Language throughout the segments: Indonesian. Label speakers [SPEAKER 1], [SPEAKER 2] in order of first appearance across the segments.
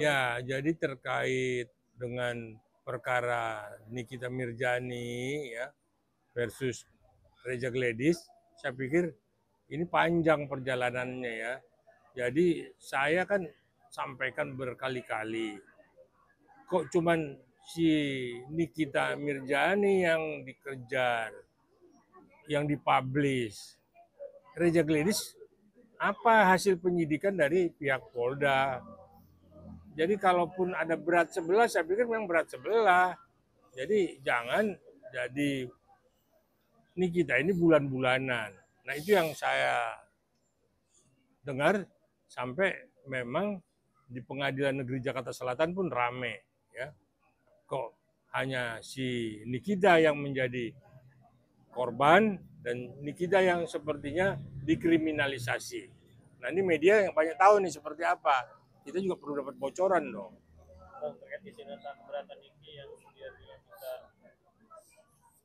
[SPEAKER 1] Ya, jadi terkait dengan perkara Nikita Mirzani ya versus Reza Gledis, saya pikir ini panjang perjalanannya ya. Jadi saya kan sampaikan berkali-kali, kok cuman si Nikita Mirzani yang dikejar, yang dipublish. Reza Gledis apa hasil penyidikan dari pihak Polda? Jadi kalaupun ada berat sebelah, saya pikir memang berat sebelah. Jadi jangan jadi Nikita ini bulan-bulanan. Nah itu yang saya dengar sampai memang di Pengadilan Negeri Jakarta Selatan pun rame ya. Kok hanya si Nikita yang menjadi korban dan Nikita yang sepertinya dikriminalisasi. Nah ini media yang banyak tahu nih seperti apa. Kita juga perlu dapat bocoran dong.
[SPEAKER 2] Terkait isu tentang keberatan Niki yang dia minta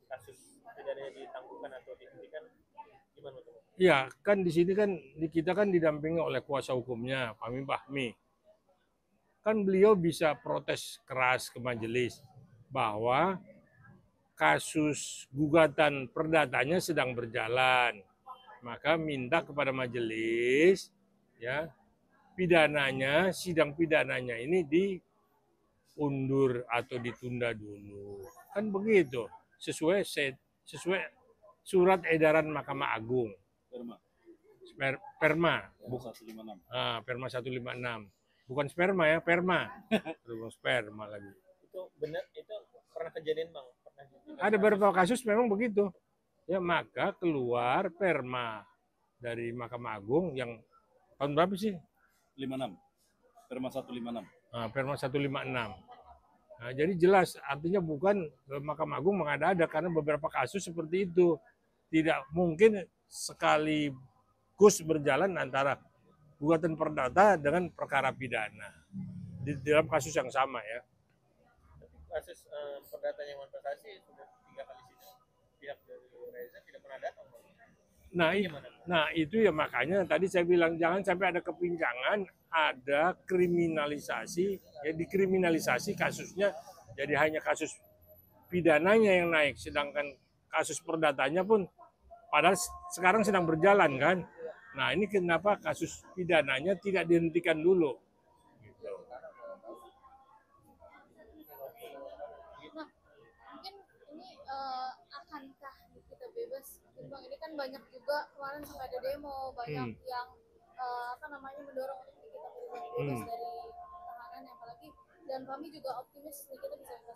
[SPEAKER 2] kasus tidak ditangguhkan atau dihentikan, gimana tuh?
[SPEAKER 1] Iya, kan di sini kan kita kan didampingi oleh kuasa hukumnya, Fahmi Fahmi. Kan beliau bisa protes keras ke majelis bahwa kasus gugatan perdatanya sedang berjalan. Maka minta kepada majelis ya pidananya, sidang pidananya ini diundur atau ditunda dulu. Kan begitu, sesuai surat edaran Mahkamah Agung. Perma. Perma 156. Bukan sperma ya, perma. Sperma lagi.
[SPEAKER 2] Itu benar, itu pernah kejadian Bang?
[SPEAKER 1] Ada beberapa kasus memang begitu. Ya, maka keluar perma dari Mahkamah Agung yang tahun berapa sih?
[SPEAKER 3] 56. Perma 156.
[SPEAKER 1] Perma 156. Nah, jadi jelas artinya bukan Mahkamah Agung mengada-ada karena beberapa kasus seperti itu. Tidak mungkin sekaligus berjalan antara gugatan perdata dengan perkara pidana di dalam kasus yang sama ya.
[SPEAKER 2] Kasus perdata yang kontestasi sudah 3 kali sidang, pihak dari Reza tidak pernah datang.
[SPEAKER 1] Nah itu ya makanya tadi saya bilang jangan sampai ada kepincangan, ada kriminalisasi, ya dikriminalisasi kasusnya jadi hanya kasus pidananya yang naik, sedangkan kasus perdatanya pun padahal sekarang sedang berjalan kan. Nah ini kenapa kasus pidananya tidak dihentikan dulu? Gitu.
[SPEAKER 4] Nah, mungkin ini akankah kita bebas? Bang, ini kan banyak juga kemarin sampai ada demo, banyak yang mendorong untuk kita bebas dari tahanan, apalagi dan kami juga optimis kita bisa bebas.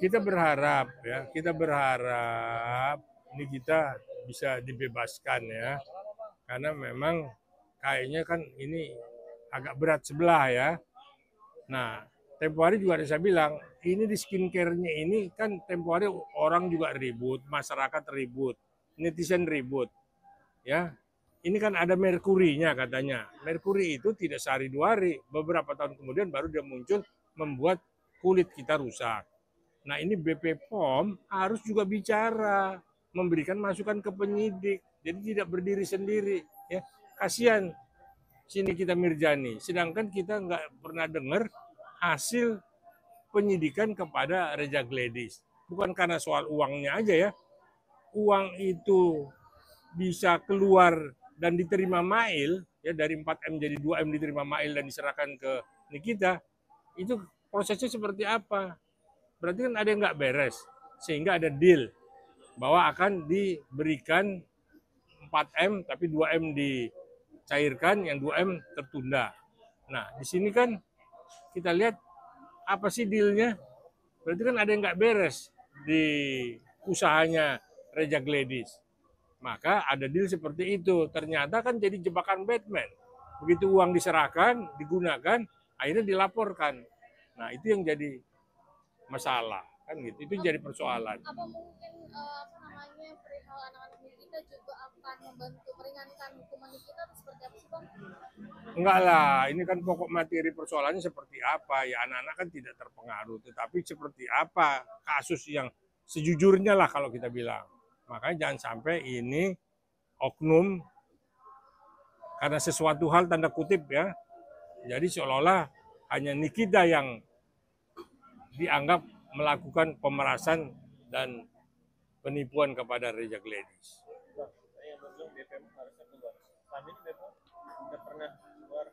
[SPEAKER 1] Kita berharap ya, kita berharap ini kita bisa dibebaskan ya. Karena memang kayaknya kan ini agak berat sebelah ya. Nah, tempo hari juga ada saya bilang, ini di skincare-nya ini kan tempo hari orang juga ribut, masyarakat ribut, netizen ribut. Ya. Ini kan ada merkurinya katanya. Merkuri itu tidak sehari dua hari, beberapa tahun kemudian baru dia muncul membuat kulit kita rusak. Nah, ini BP POM harus juga bicara, memberikan masukan ke penyidik. Jadi tidak berdiri sendiri, ya kasihan sini kita Mirzani. Sedangkan kita nggak pernah dengar hasil penyidikan kepada Reza Gledis. Bukan karena soal uangnya aja ya, uang itu bisa keluar dan diterima Mail ya dari 4M jadi 2M diterima Mail dan diserahkan ke Nikita. Itu prosesnya seperti apa? Berarti kan ada yang nggak beres sehingga ada deal bahwa akan diberikan 4M tapi 2M dicairkan, yang 2M tertunda. Nah, di sini kan kita lihat apa sih dealnya? Berarti kan ada yang nggak beres di usahanya Reza Gledis. Maka ada deal seperti itu. Ternyata kan jadi jebakan Batman. Begitu uang diserahkan, digunakan, akhirnya dilaporkan. Nah, itu yang jadi masalah kan gitu. Itu jadi persoalan.
[SPEAKER 4] Apa mungkin perihal anak-anak kita juga akan membantu meringankan hukuman kita atau seperti apa sih Bang?
[SPEAKER 1] Enggak lah, ini kan pokok materi persoalannya seperti apa ya, anak-anak kan tidak terpengaruh, tetapi seperti apa kasus yang sejujurnya lah kalau kita bilang. Makanya jangan sampai ini oknum karena sesuatu hal tanda kutip ya Jadi seolah-olah hanya Nikita yang dianggap melakukan pemerasan dan penipuan kepada Rejak Ladies.
[SPEAKER 2] Bang, saya yang bilang BPM harusnya keluar. Kami ini BPM nggak pernah keluar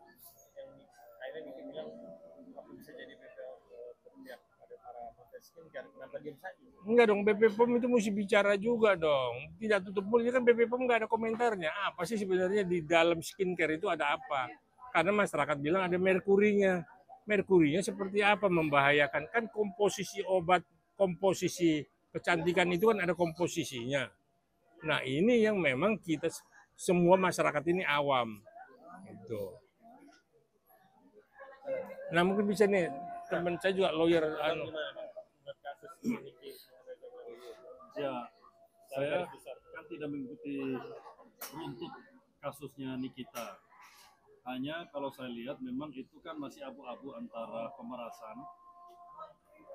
[SPEAKER 2] yang akhirnya Niki bilang aku bisa jadi BPM berpihak pada para pakai skincare. Kenapa diam saja?
[SPEAKER 1] Enggak dong, BP POM itu mesti bicara juga dong. Tidak tutup mulut, kan BP POM nggak ada komentarnya. Apa sih sebenarnya di dalam skincare itu ada apa? Karena masyarakat bilang ada merkurinya. Merkurinya seperti apa membahayakan? Kan komposisi obat, komposisi kecantikan itu kan ada komposisinya. Nah ini yang memang kita semua masyarakat ini awam. Gitu. Nah mungkin bisa nih, teman saya juga lawyer.
[SPEAKER 2] Gimana Bang? Menurut kasus Niki
[SPEAKER 3] Ya, saya kan tidak mengikuti runtut kasusnya Nikita. Hanya kalau saya lihat memang itu kan masih abu-abu antara pemerasan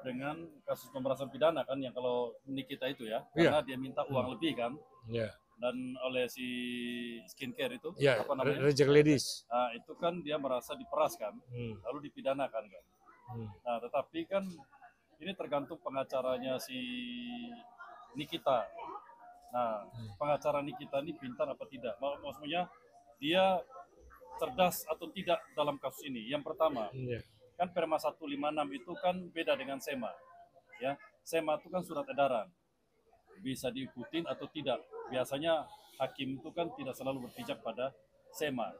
[SPEAKER 3] dengan kasus pemerasan pidana kan, yang kalau Nikita itu ya, karena dia minta uang lebih kan,
[SPEAKER 1] Ya,
[SPEAKER 3] dan oleh si skincare itu
[SPEAKER 1] ya,
[SPEAKER 3] apa namanya,
[SPEAKER 1] Reject Ladies.
[SPEAKER 3] nah, itu kan dia merasa diperas kan, lalu dipidanakan kan. Nah, tetapi kan ini tergantung pengacaranya si Nikita. Nah, pengacara Nikita ini pintar apa tidak? Maksudnya dia cerdas atau tidak dalam kasus ini. Yang pertama,
[SPEAKER 1] Ya.
[SPEAKER 3] kan Perma 156 itu kan beda dengan SEMA. Ya, SEMA itu kan surat edaran. Bisa diikutin atau tidak. Biasanya hakim itu kan tidak selalu berpijak pada SEMA.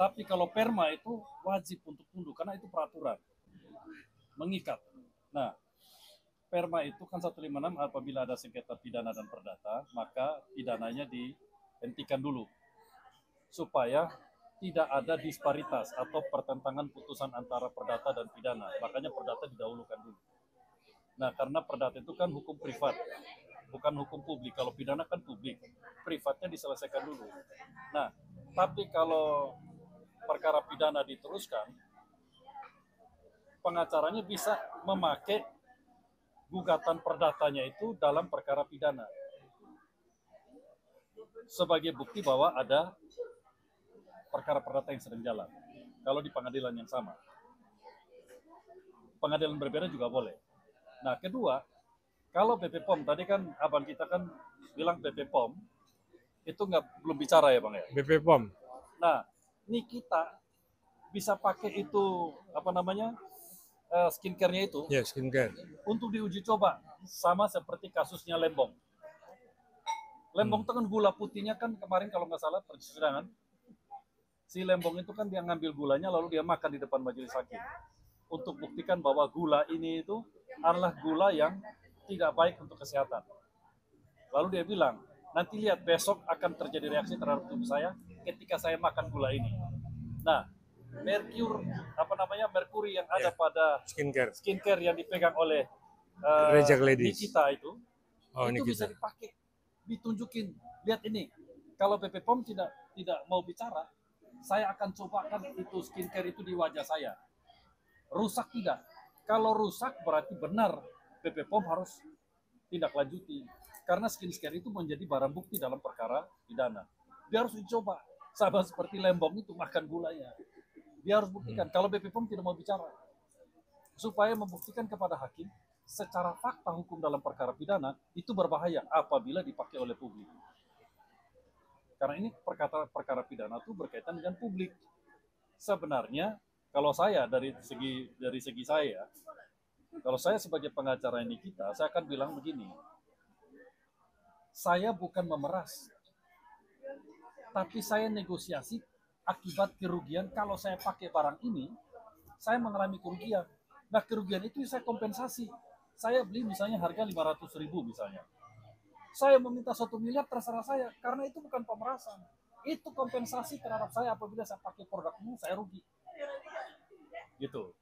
[SPEAKER 3] Tapi kalau Perma itu wajib untuk tunduk karena itu peraturan. Mengikat. Nah, Perma itu kan 156 apabila ada sengketa pidana dan perdata, maka pidananya dihentikan dulu. Supaya tidak ada disparitas atau pertentangan putusan antara perdata dan pidana. Makanya perdata didahulukan dulu. Nah, karena perdata itu kan hukum privat, bukan hukum publik. Kalau pidana kan publik, privatnya diselesaikan dulu. Nah, tapi kalau perkara pidana diteruskan, pengacaranya bisa memakai gugatan perdatanya itu dalam perkara pidana sebagai bukti bahwa ada perkara perdata yang sedang jalan. Kalau di pengadilan yang sama, pengadilan berbeda juga boleh. Nah, kedua, kalau BP POM tadi kan abang kita kan bilang BP POM itu belum bicara ya bang ya.
[SPEAKER 1] BP POM.
[SPEAKER 3] Nah, ini kita bisa pakai itu apa namanya skincare-nya itu
[SPEAKER 1] Ya, skincare.
[SPEAKER 3] untuk diuji coba sama seperti kasusnya Lembong. Lembong itu kan gula putihnya kan kemarin kalau nggak salah persidangan, si Lembong itu kan dia ngambil gulanya lalu dia makan di depan majelis hakim untuk buktikan bahwa gula ini itu adalah gula yang tidak baik untuk kesehatan. Lalu dia bilang, nanti lihat besok akan terjadi reaksi terhadap tubuh saya ketika saya makan gula ini. Nah, merkuri yang ada pada skincare yang dipegang oleh
[SPEAKER 1] Reject Ladies.
[SPEAKER 3] Nikita itu
[SPEAKER 1] Nikita.
[SPEAKER 3] bisa dipakai, ditunjukin. Lihat ini, kalau BP POM tidak mau bicara, saya akan cobakan itu skincare itu di wajah saya. Rusak tidak? Kalau rusak berarti benar BP POM harus tindak lanjuti. Karena skincare itu menjadi barang bukti dalam perkara pidana. Dia harus dicoba. Sama seperti Lembong itu makan gulanya. Dia harus buktikan. Kalau BP POM tidak mau bicara. Supaya membuktikan kepada hakim, secara fakta hukum dalam perkara pidana, itu berbahaya apabila dipakai oleh publik. Karena ini perkara pidana itu berkaitan dengan publik. Sebenarnya, kalau saya dari segi saya, kalau saya sebagai pengacara Nikita, saya akan bilang begini. Saya bukan memeras, tapi saya negosiasi akibat kerugian. Kalau saya pakai barang ini, saya mengalami kerugian. Nah, kerugian itu saya kompensasi. Saya beli misalnya harga 500.000 misalnya. Saya meminta 1 miliar terserah saya, karena itu bukan pemerasan. Itu kompensasi terhadap saya apabila saya pakai produkmu, saya rugi. Gitu.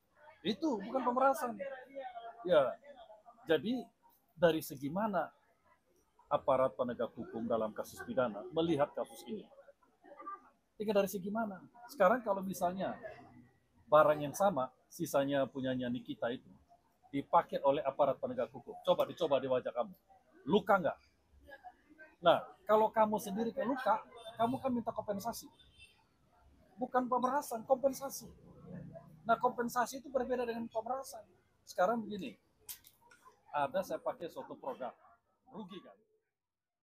[SPEAKER 3] Itu bukan pemerasan. Ya, jadi dari segi mana aparat penegak hukum dalam kasus pidana melihat kasus ini? Tinggal dari segi mana? Sekarang kalau misalnya barang yang sama, sisanya punyanya Nikita itu, dipakai oleh aparat penegak hukum. Dicoba di wajah kamu. Luka nggak? Nah, kalau kamu sendiri ke luka, kamu kan minta kompensasi. bukan pemerasan, kompensasi. Nah, kompensasi itu berbeda dengan pemerasan. Sekarang begini, ada saya pakai suatu produk, rugi kan?